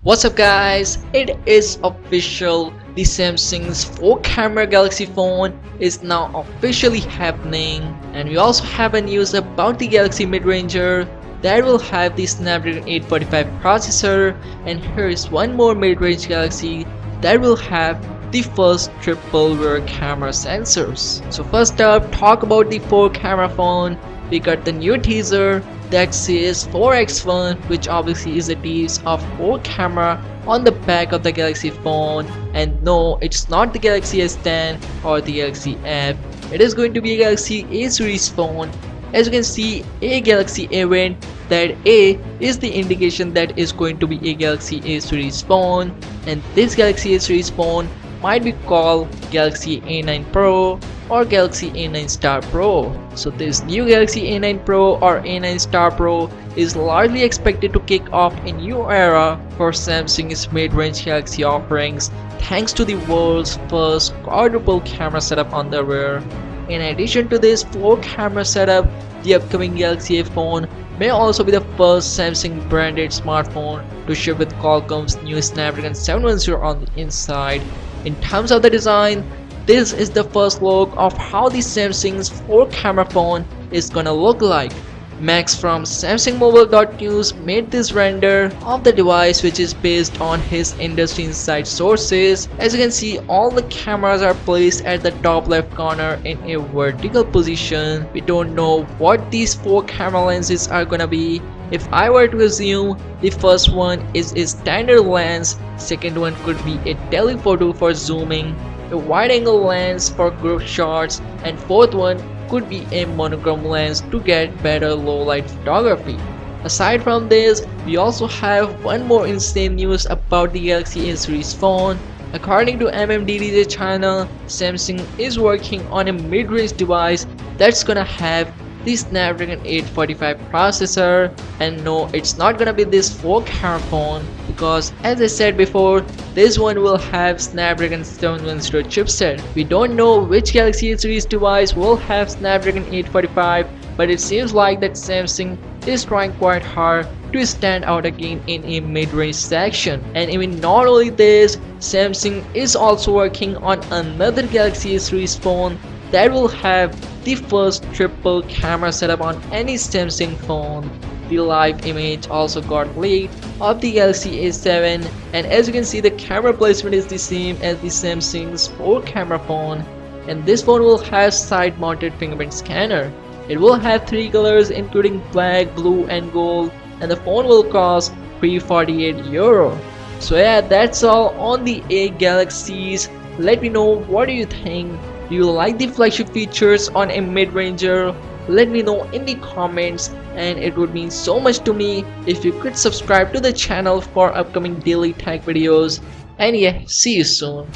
What's up guys, it is official. The Samsung's 4 camera Galaxy phone is now officially happening, and we also have a news about the Galaxy mid-ranger that will have the Snapdragon 845 processor, and here is one more mid-range Galaxy that will have the first triple rear camera sensors. So first up, talk about the 4 camera phone. We got the new teaser that says 4x1, which obviously is a tease of 4 camera on the back of the Galaxy phone. And no, it's not the Galaxy S10 or the Galaxy F. It is going to be a Galaxy A series phone. As you can see, a Galaxy event, that A is the indication that is going to be a Galaxy A series phone, and this Galaxy A series phone might be called Galaxy A9 Pro or Galaxy A9 Star Pro. So this new Galaxy A9 Pro or A9 Star Pro is largely expected to kick off a new era for Samsung's mid-range Galaxy offerings, thanks to the world's first quadruple camera setup on the rear. In addition to this 4 camera setup, the upcoming Galaxy A phone may also be the first Samsung branded smartphone to ship with Qualcomm's new Snapdragon 710 on the inside. In terms of the design, this is the first look of how the Samsung's 4 camera phone is gonna look like. Max from SamsungMobile.news made this render of the device, which is based on his industry insight sources. As you can see, all the cameras are placed at the top left corner in a vertical position. We don't know what these 4 camera lenses are gonna be. If I were to assume, the first one is a standard lens, second one could be a telephoto for zooming, a wide angle lens for group shots, and fourth one could be a monochrome lens to get better low light photography. Aside from this, we also have one more insane news about the Galaxy A series phone. According to MMDDJ China, Samsung is working on a mid-range device that's gonna have the Snapdragon 845 processor, and no, it's not gonna be this 4 camera phone, because as I said before, this one will have Snapdragon 710 chipset. We don't know which Galaxy A series device will have Snapdragon 845, but it seems like that Samsung is trying quite hard to stand out again in a mid-range section. And even not only this, Samsung is also working on another Galaxy A series phone that will have the first triple camera setup on any Samsung phone. The live image also got leaked of the Galaxy A7, and as you can see, the camera placement is the same as the Samsung's 4 camera phone, and this phone will have side mounted fingerprint scanner. It will have 3 colors including black, blue and gold, and the phone will cost €348. So yeah, that's all on the A Galaxies. Let me know, what do you think? Do you like the flagship features on a mid-ranger? Let me know in the comments, and it would mean so much to me if you could subscribe to the channel for upcoming daily tech videos. And yeah, see you soon.